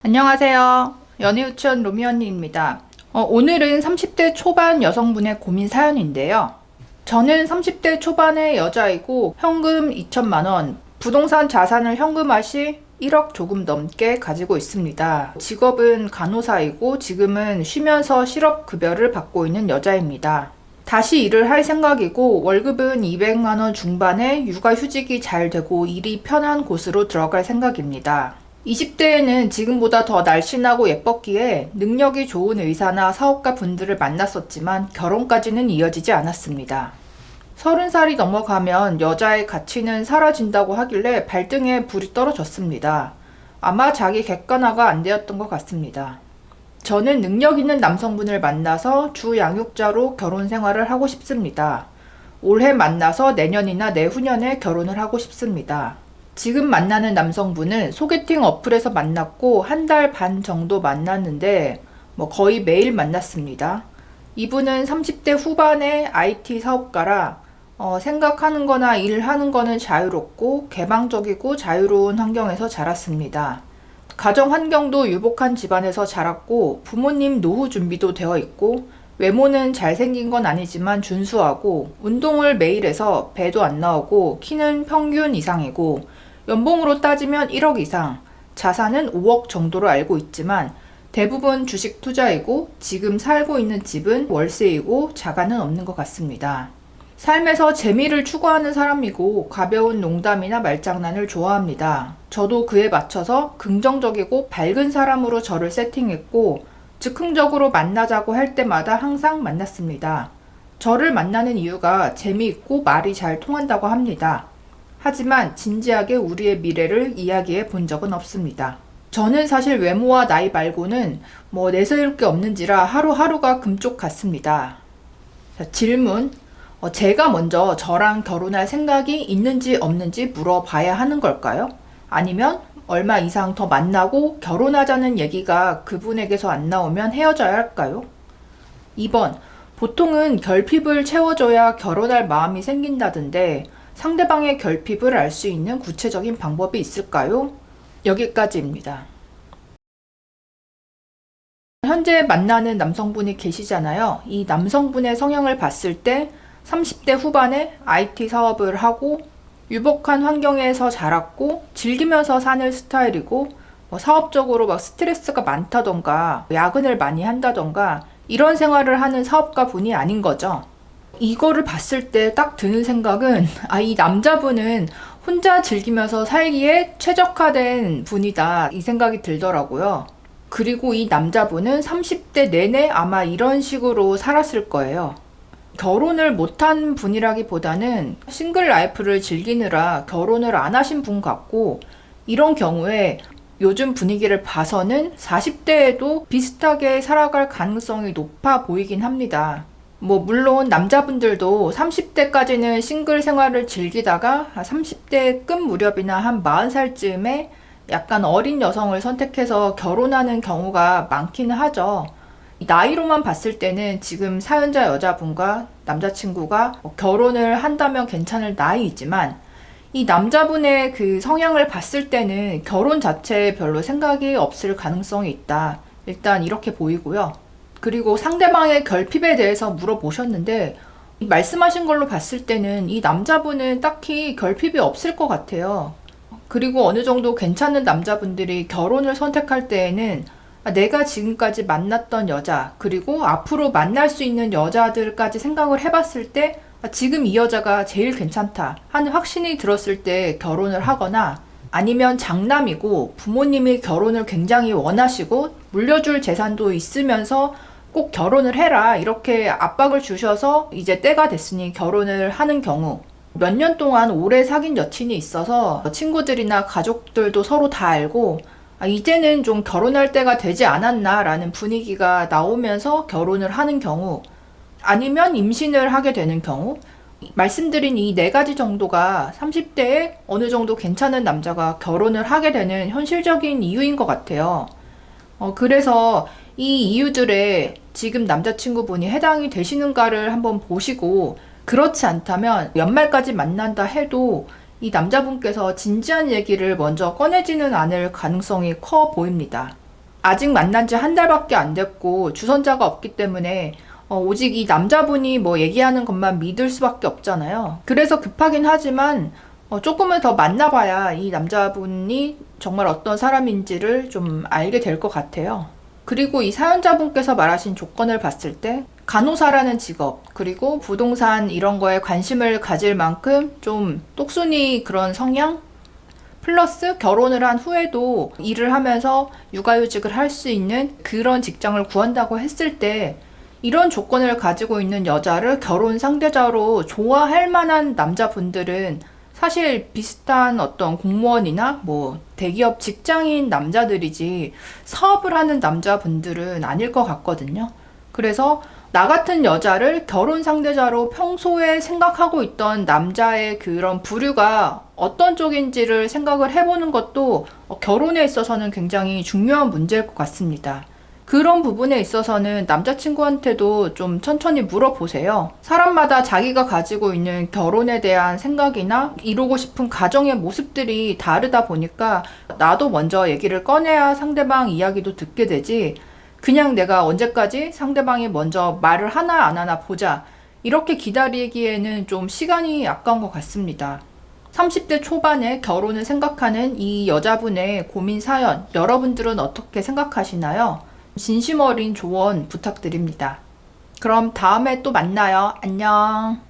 안녕하세요. 연애유치원 로미 언니입니다. 오늘은 30대 초반 여성분의 고민 사연인데요. 저는 30대 초반의 여자이고 현금 2천만 원, 부동산 자산을 현금화 시 1억 조금 넘게 가지고 있습니다. 직업은 간호사이고 지금은 쉬면서 실업급여를 받고 있는 여자입니다. 다시 일을 할 생각이고 월급은 200만 원 중반에 육아휴직이 잘 되고 일이 편한 곳으로 들어갈 생각입니다. 20대에는 지금보다 더 날씬하고 예뻤기에 능력이 좋은 의사나 사업가 분들을 만났었지만 결혼까지는 이어지지 않았습니다. 30살이 넘어가면 여자의 가치는 사라진다고 하길래 발등에 불이 떨어졌습니다. 아마 자기 객관화가 안 되었던 것 같습니다. 저는 능력 있는 남성분을 만나서 주 양육자로 결혼 생활을 하고 싶습니다. 올해 만나서 내년이나 내후년에 결혼을 하고 싶습니다. 지금 만나는 남성분은 소개팅 어플에서 만났고 한 달 반 정도 만났는데 거의 매일 만났습니다. 이분은 30대 후반의 IT 사업가라 생각하는 거나 일하는 거는 자유롭고 개방적이고 자유로운 환경에서 자랐습니다. 가정 환경도 유복한 집안에서 자랐고 부모님 노후 준비도 되어 있고 외모는 잘생긴 건 아니지만 준수하고 운동을 매일 해서 배도 안 나오고 키는 평균 이상이고 연봉으로 따지면 1억 이상, 자산은 5억 정도로 알고 있지만 대부분 주식 투자이고 지금 살고 있는 집은 월세이고 자가는 없는 것 같습니다. 삶에서 재미를 추구하는 사람이고 가벼운 농담이나 말장난을 좋아합니다. 저도 그에 맞춰서 긍정적이고 밝은 사람으로 저를 세팅했고 즉흥적으로 만나자고 할 때마다 항상 만났습니다. 저를 만나는 이유가 재미있고 말이 잘 통한다고 합니다. 하지만 진지하게 우리의 미래를 이야기해 본 적은 없습니다. 저는 사실 외모와 나이 말고는 내세울 게 없는지라 하루하루가 금쪽 같습니다. 자, 질문. 제가 먼저 저랑 결혼할 생각이 있는지 없는지 물어봐야 하는 걸까요? 아니면 얼마 이상 더 만나고 결혼하자는 얘기가 그분에게서 안 나오면 헤어져야 할까요? 2번. 보통은 결핍을 채워줘야 결혼할 마음이 생긴다던데 상대방의 결핍을 알 수 있는 구체적인 방법이 있을까요? 여기까지입니다. 현재 만나는 남성분이 계시잖아요. 이 남성분의 성향을 봤을 때 30대 후반에 IT 사업을 하고 유복한 환경에서 자랐고 즐기면서 사는 스타일이고 사업적으로 막 스트레스가 많다던가 야근을 많이 한다던가 이런 생활을 하는 사업가 분이 아닌 거죠. 이거를 봤을 때 딱 드는 생각은 이 남자분은 혼자 즐기면서 살기에 최적화된 분이다 이 생각이 들더라고요. 그리고 이 남자분은 30대 내내 아마 이런 식으로 살았을 거예요. 결혼을 못한 분이라기보다는 싱글 라이프를 즐기느라 결혼을 안 하신 분 같고 이런 경우에 요즘 분위기를 봐서는 40대에도 비슷하게 살아갈 가능성이 높아 보이긴 합니다. 물론 남자분들도 30대까지는 싱글 생활을 즐기다가 30대 끝 무렵이나 한 40살쯤에 약간 어린 여성을 선택해서 결혼하는 경우가 많기는 하죠. 나이로만 봤을 때는 지금 사연자 여자분과 남자친구가 결혼을 한다면 괜찮을 나이이지만 이 남자분의 그 성향을 봤을 때는 결혼 자체에 별로 생각이 없을 가능성이 있다. 일단 이렇게 보이고요. 그리고 상대방의 결핍에 대해서 물어보셨는데 말씀하신 걸로 봤을 때는 이 남자분은 딱히 결핍이 없을 것 같아요. 그리고 어느 정도 괜찮은 남자분들이 결혼을 선택할 때에는 내가 지금까지 만났던 여자 그리고 앞으로 만날 수 있는 여자들까지 생각을 해봤을 때 지금 이 여자가 제일 괜찮다 하는 확신이 들었을 때 결혼을 하거나 아니면 장남이고 부모님이 결혼을 굉장히 원하시고 물려줄 재산도 있으면서 꼭 결혼을 해라 이렇게 압박을 주셔서 이제 때가 됐으니 결혼을 하는 경우 몇 년 동안 오래 사귄 여친이 있어서 친구들이나 가족들도 서로 다 알고 이제는 좀 결혼할 때가 되지 않았나 라는 분위기가 나오면서 결혼을 하는 경우 아니면 임신을 하게 되는 경우 말씀드린 이 4가지 정도가 30대에 어느 정도 괜찮은 남자가 결혼을 하게 되는 현실적인 이유인 것 같아요. 그래서 이 이유들에 지금 남자친구분이 해당이 되시는가를 한번 보시고 그렇지 않다면 연말까지 만난다 해도 이 남자분께서 진지한 얘기를 먼저 꺼내지는 않을 가능성이 커 보입니다. 아직 만난 지 한 달밖에 안 됐고 주선자가 없기 때문에 오직 이 남자분이 뭐 얘기하는 것만 믿을 수밖에 없잖아요. 그래서 급하긴 하지만 조금은 더 만나봐야 이 남자분이 정말 어떤 사람인지를 좀 알게 될 것 같아요. 그리고 이 사연자분께서 말하신 조건을 봤을 때 간호사라는 직업, 그리고 부동산 이런 거에 관심을 가질 만큼 좀 똑순이 그런 성향? 플러스 결혼을 한 후에도 일을 하면서 육아휴직을 할 수 있는 그런 직장을 구한다고 했을 때 이런 조건을 가지고 있는 여자를 결혼 상대자로 좋아할 만한 남자분들은 사실 비슷한 어떤 공무원이나 뭐 대기업 직장인 남자들이지 사업을 하는 남자분들은 아닐 것 같거든요. 그래서 나 같은 여자를 결혼 상대자로 평소에 생각하고 있던 남자의 그런 부류가 어떤 쪽인지를 생각을 해보는 것도 결혼에 있어서는 굉장히 중요한 문제일 것 같습니다. 그런 부분에 있어서는 남자친구한테도 좀 천천히 물어보세요. 사람마다 자기가 가지고 있는 결혼에 대한 생각이나 이루고 싶은 가정의 모습들이 다르다 보니까 나도 먼저 얘기를 꺼내야 상대방 이야기도 듣게 되지, 그냥 내가 언제까지 상대방이 먼저 말을 하나 안 하나 보자 이렇게 기다리기에는 좀 시간이 아까운 것 같습니다. 30대 초반에 결혼을 생각하는 이 여자분의 고민 사연, 여러분들은 어떻게 생각하시나요? 진심 어린 조언 부탁드립니다. 그럼 다음에 또 만나요. 안녕.